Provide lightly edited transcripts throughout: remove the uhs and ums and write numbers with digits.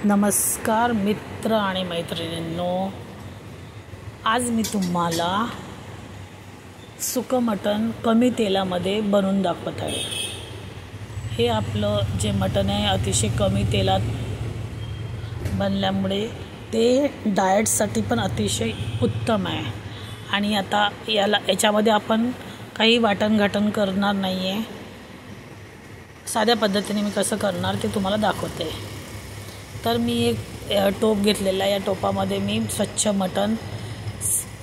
नमस्कार मित्र आणि मैत्रिणींनो, आज मी तुम्हाला सुकं मटण कमी तेलामध्ये बनवून दाखवत आहे। हे आपलं जे मटण आहे अतिशय कमी तेलात बनल्यामुळे ते डाएटसाठी पण अतिशय उत्तम आहे। आणि आता याच्यामध्ये आपण काही वाटण करणार नाही आहे। साध्या पद्धतीने मी कसं करणार ते तुम्हाला दाखवते। तर मी एक टोप घेतलेला आहे। या टोपामध्ये मी स्वच्छ मटण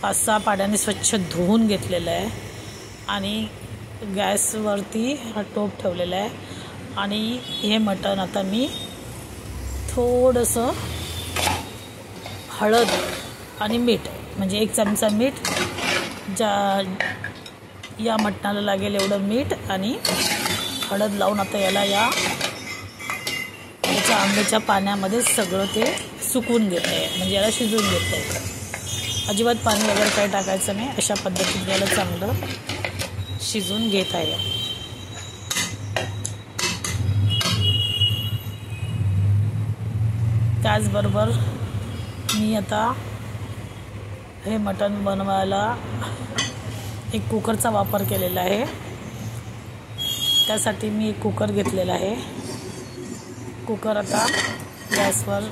5-6 पाण्याने स्वच्छ धुवून घेतलेलं आहे आणि गॅसवरती हा टोप ठेवलेला आहे। आणि हे मटण आता मी थोडंसं हळद आणि मीठ, म्हणजे 1 चमचा मीठ, या मटणाला लागेल एवढं मीठ आणि हळद लावून आता याच्या आंब्याच्या पाण्यामध्ये सगळं ते सुकवून घेत आहे, म्हणजे याला शिजवून घेत आहे। अजिबात पाणी वगैरे काही टाकायचं नाही। अशा पद्धतीने याला चांगलं शिजवून घेत आहे। त्याचबरोबर मी आता हे मटण बनवायला एक कुकरचा वापर केलेला आहे। त्यासाठी मी एक कुकर घेतलेला आहे। कुकर आता गॅसवर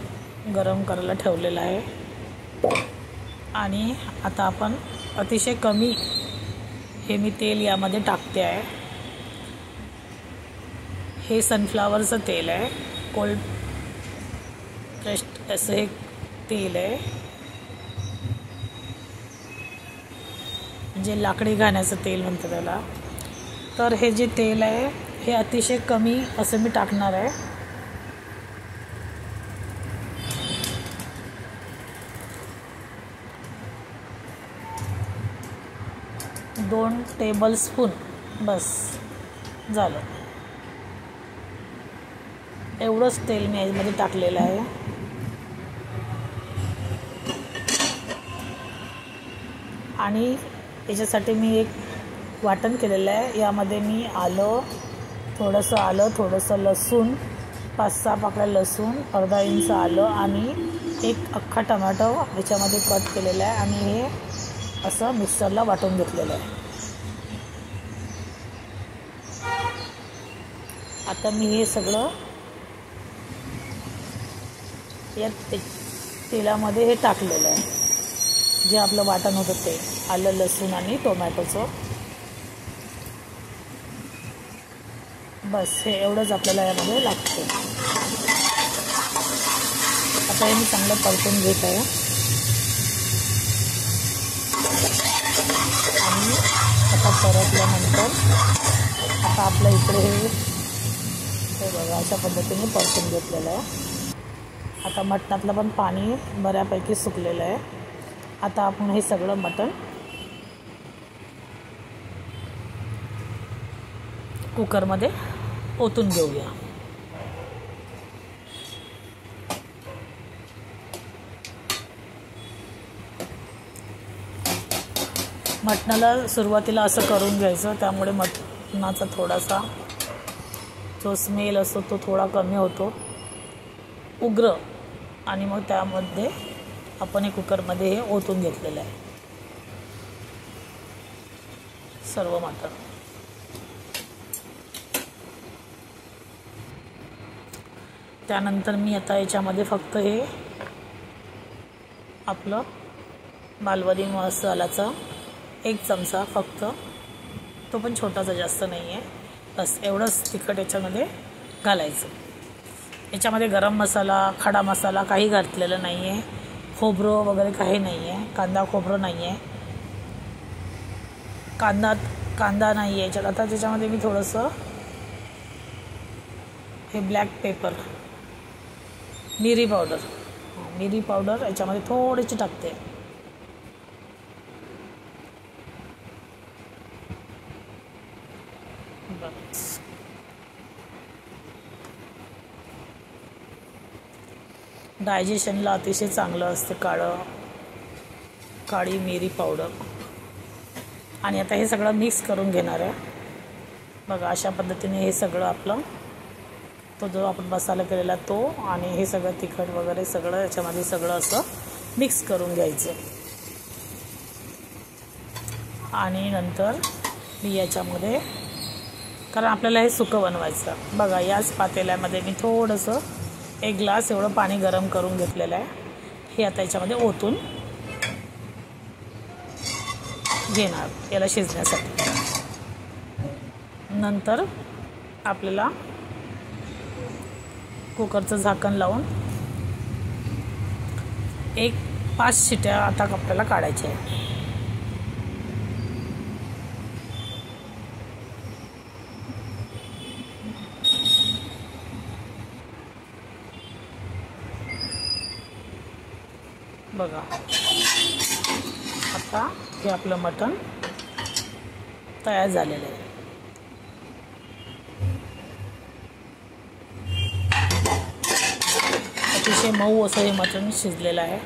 गरम करायला ठेवलेला आहे आणि आता आपण अतिशय कमी हे मी तेल यामध्ये टाकते आहे। हे सनफ्लावरचं तेल आहे, कोल्ड प्रेस्ड असं एक तेल आहे, म्हणजे लाकडी घाण्याचं तेल म्हणतात त्याला। तर हे जे तेल आहे हे अतिशय कमी असं मी टाकणार आहे। 2 टेबलस्पून बस झालं, एवढंच तेल मी यामध्ये टाकलेलं आहे। आणि याच्यासाठी मी एक वाटण केलेलं आहे। यामध्ये मी थोडंसं लसूण, 5-6 पाकळ्या लसूण, अर्धा इंच आलं आणि एक अख्खा टमाटो याच्यामध्ये कट केलेला आहे आणि हे असं मिक्सरला वाटून घेतलेलं आहे। आता मी हे सगळं या तेलामध्ये हे टाकलेलं आहे, जे आपलं वाटण होतं ते आलं, लसूण आणि टोमॅटोचं। बस हे एवढंच आपल्याला यामध्ये लागतं। आता हे मी चांगलं परतून घेत आहे आणि आता परतल्यानंतर आता आपल्या इकडे हे बघा अशा पद्धतीने परतून घेतलेलं आहे। आता मटणातलं पण पाणी बऱ्यापैकी सुकलेलं आहे। आता आपण हे सगळं मटण कुकरमध्ये ओतून घेऊया। मटणाला सुरुवातीला असं करून घ्यायचं, त्यामुळे मटणाचा थोडासा जो स्मेल असतो तो थोडा कमी होतो, उग्र। आणि मग त्यामध्ये आपण हे कुकरमध्ये हे ओतून घेतलेलं आहे सर्व मटण। त्यानंतर मी आता याच्यामध्ये फक्त हे आपलं मालवणी मसाल्याचा 1 चमचा फक्त, तो पण छोटासा, जास्त नाही आहे, बस एवढंच तिखट याच्यामध्ये घालायचं। याच्यामध्ये गरम मसाला, खडा मसाला काही घातलेलं नाही आहे, खोबरं वगैरे काही नाही आहे, कांदा खोबरं नाही आहे, कांदा नाही आहे याच्यात। आता त्याच्यामध्ये मी थोडंसं हे ब्लॅक पेपर, मिरी पावडर याच्यामध्ये थोडीशी टाकते। डायजेशनला अतिशय चांगलं असते काळी मिरी पावडर। आणि आता हे सगळं मिक्स करून घेणार आहे। बघा अशा पद्धतीने हे सगळं आपलं तो जो आपण मसाला केलेला तो आणि हे सगळं तिखट वगैरे सगळं याच्यामध्ये सगळं असं मिक्स करून घ्यायचं. आणि नंतर मी याच्यामध्ये, कारण आपल्याला हे सुकं बनवायचं, बघा याच पातेल्यामध्ये मी थोडंसं 1 ग्लास एवढं पाणी गरम करून घेतलेलं आहे. हे आता याच्यामध्ये ओतून घेणार याला शिजण्यासाठी. नंतर आपल्याला कुकरचं झाकण लावून 5 शिट्या आता आपल्याला काढायच्या आहे. बघा आता हे आपलं मटण तयार झालेलं आहे. अतिशय मऊ असं हे मटण शिजलेलं आहे.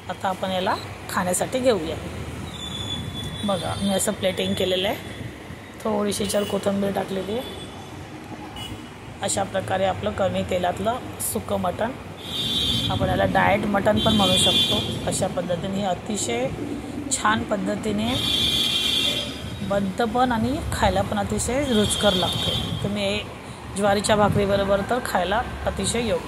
आता आपण याला खाण्यासाठी घेऊया. बघा मी असं प्लेटिंग केलेलं आहे, थोडीशी कोथिंबीर टाकलेली आहे. अशा प्रकारे आपलं कमी तेलातलं सुकं मटण, आपण याला डाएट मटण पण म्हणू शकतो. अशा पद्धतीने अतिशय छान पद्धतीने बनतं पण आणि खायला पण अतिशय रुचकर लागते. तुम्ही ज्वारीच्या भाकरीबरोबर तर खायला अतिशय योग्य.